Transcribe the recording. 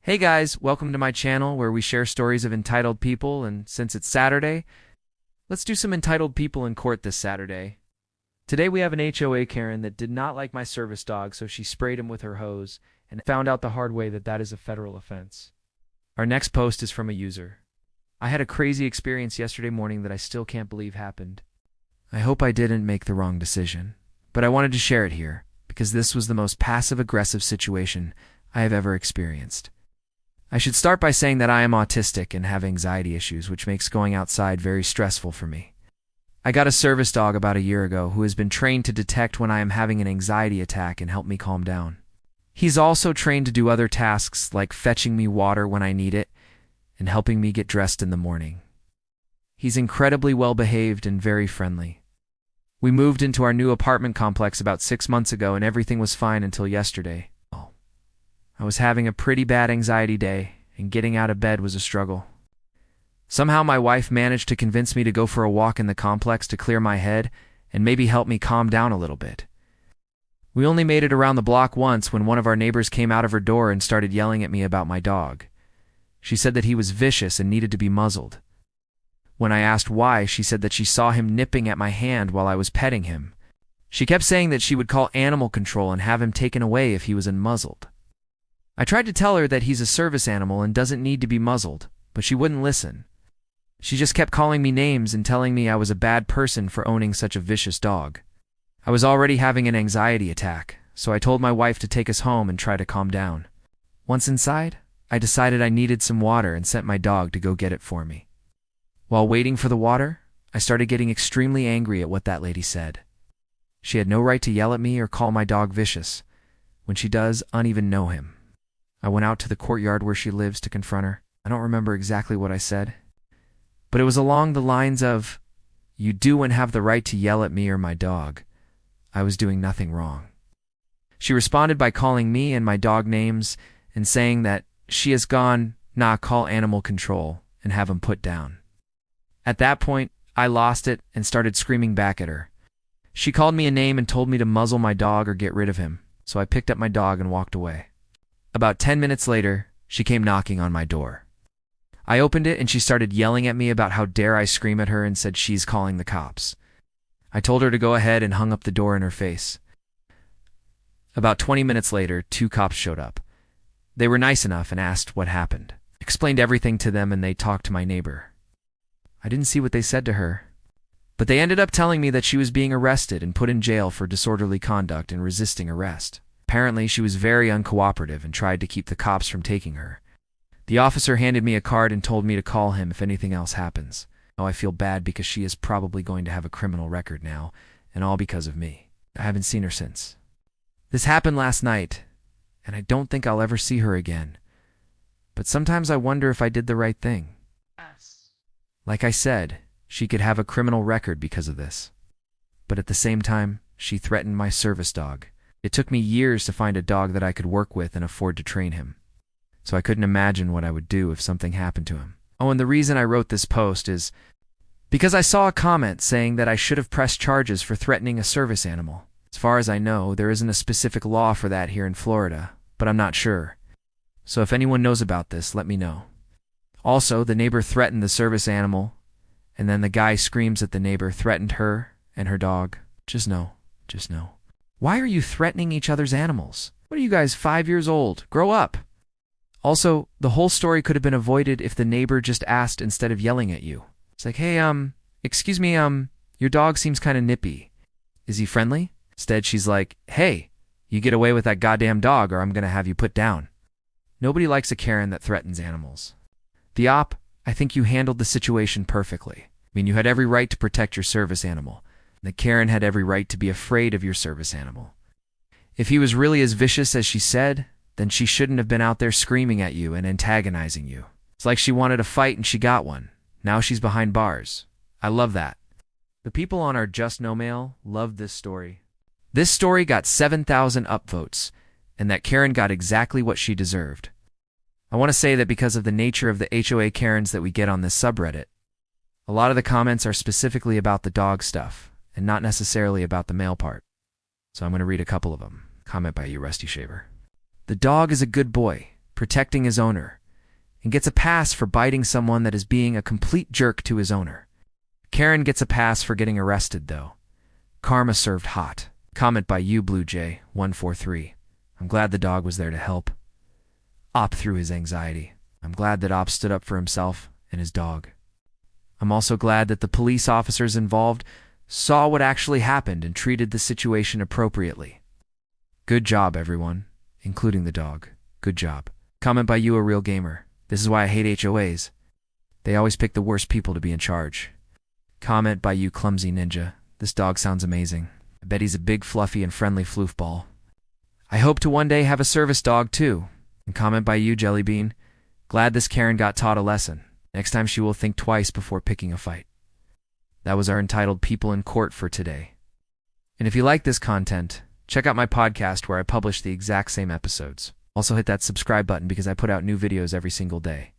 Hey guys, welcome to my channel where we share stories of entitled people, and since it's Saturday, let's do some entitled people in court this Saturday. Today we have an HOA Karen that did not like my service dog, so she sprayed him with her hose and found out the hard way that that is a federal offense. Our next post is from a user. I had a crazy experience yesterday morning that I still can't believe happened. I hope I didn't make the wrong decision, but I wanted to share it here because this was the most passive-aggressive situation I have ever experienced. I should start by saying that I am autistic and have anxiety issues, which makes going outside very stressful for me. I got a service dog about a year ago who has been trained to detect when I am having an anxiety attack and help me calm down. He's also trained to do other tasks like fetching me water when I need it and helping me get dressed in the morning. He's incredibly well-behaved and very friendly. We moved into our new apartment complex about 6 months ago and everything was fine until yesterday. I was having a pretty bad anxiety day, and getting out of bed was a struggle. Somehow my wife managed to convince me to go for a walk in the complex to clear my head and maybe help me calm down a little bit. We only made it around the block once when one of our neighbors came out of her door and started yelling at me about my dog. She said that he was vicious and needed to be muzzled. When I asked why, she said that she saw him nipping at my hand while I was petting him. She kept saying that she would call animal control and have him taken away if he was unmuzzled. I tried to tell her that he's a service animal and doesn't need to be muzzled, but she wouldn't listen. She just kept calling me names and telling me I was a bad person for owning such a vicious dog. I was already having an anxiety attack, so I told my wife to take us home and try to calm down. Once inside, I decided I needed some water and sent my dog to go get it for me. While waiting for the water, I started getting extremely angry at what that lady said. She had no right to yell at me or call my dog vicious, when she does uneven know him. I went out to the courtyard where she lives to confront her. I don't remember exactly what I said, but it was along the lines of, "You do and have the right to yell at me or my dog. I was doing nothing wrong." She responded by calling me and my dog names and saying that she has gone, "Nah, call animal control and have him put down." At that point, I lost it and started screaming back at her. She called me a name and told me to muzzle my dog or get rid of him, so I picked up my dog and walked away. About 10 minutes later, she came knocking on my door. I opened it and she started yelling at me about how dare I scream at her and said she's calling the cops. I told her to go ahead and hung up the door in her face. About 20 minutes later, 2 cops showed up. They were nice enough and asked what happened. I explained everything to them and they talked to my neighbor. I didn't see what they said to her, but they ended up telling me that she was being arrested and put in jail for disorderly conduct and resisting arrest. Apparently, she was very uncooperative and tried to keep the cops from taking her. The officer handed me a card and told me to call him if anything else happens. Oh, I feel bad because she is probably going to have a criminal record now, and all because of me. I haven't seen her since. This happened last night, and I don't think I'll ever see her again. But sometimes I wonder if I did the right thing. Like I said, she could have a criminal record because of this. But at the same time, she threatened my service dog. It took me years to find a dog that I could work with and afford to train him. So I couldn't imagine what I would do if something happened to him. Oh, and the reason I wrote this post is because I saw a comment saying that I should have pressed charges for threatening a service animal. As far as I know, there isn't a specific law for that here in Florida, but I'm not sure. So if anyone knows about this, let me know. Also, the neighbor threatened the service animal, and then the guy screams at the neighbor threatened her and her dog. Just know. Why are you threatening each other's animals? What are you guys, 5 years old? Grow up. Also, the whole story could have been avoided if the neighbor just asked instead of yelling at you. It's like, "Hey, excuse me, your dog seems kind of nippy. Is he friendly?" Instead, she's like, "Hey, you get away with that goddamn dog or I'm gonna have you put down." Nobody likes a Karen that threatens animals. I think you handled the situation perfectly. I mean, you had every right to protect your service animal. The Karen had every right to be afraid of your service animal. If he was really as vicious as she said, then she shouldn't have been out there screaming at you and antagonizing you. It's like she wanted a fight and she got one. Now she's behind bars. I love that. The people on our Just No Mail loved this story. This story got 7,000 upvotes, and that Karen got exactly what she deserved. I want to say that because of the nature of the HOA Karens that we get on this subreddit, a lot of the comments are specifically about the dog stuff, and not necessarily about the male part. So I'm going to read a couple of them. Comment by you, Rusty Shaver. "The dog is a good boy. protecting his owner, and gets a pass for biting someone that is being a complete jerk to his owner. Karen gets a pass for getting arrested, though. Karma served hot. Comment by you, Blue Jay 143. I'm glad the dog was there to help Op through his anxiety. I'm glad that Op stood up for himself and his dog. I'm also glad that the police officers involved saw what actually happened and treated the situation appropriately. Good job, everyone, including the dog. Good job. Comment by you, a real gamer. This is why I hate HOAs. They always pick the worst people to be in charge. Comment by you, Clumsy Ninja. This dog sounds amazing. I bet he's a big, fluffy, and friendly floofball. I hope to one day have a service dog, too. And comment by you, Jellybean. Glad this Karen got taught a lesson. Next time she will think twice before picking a fight. That was our entitled People in Court for today. And if you like this content, check out my podcast where I publish the exact same episodes. Also hit that subscribe button because I put out new videos every single day.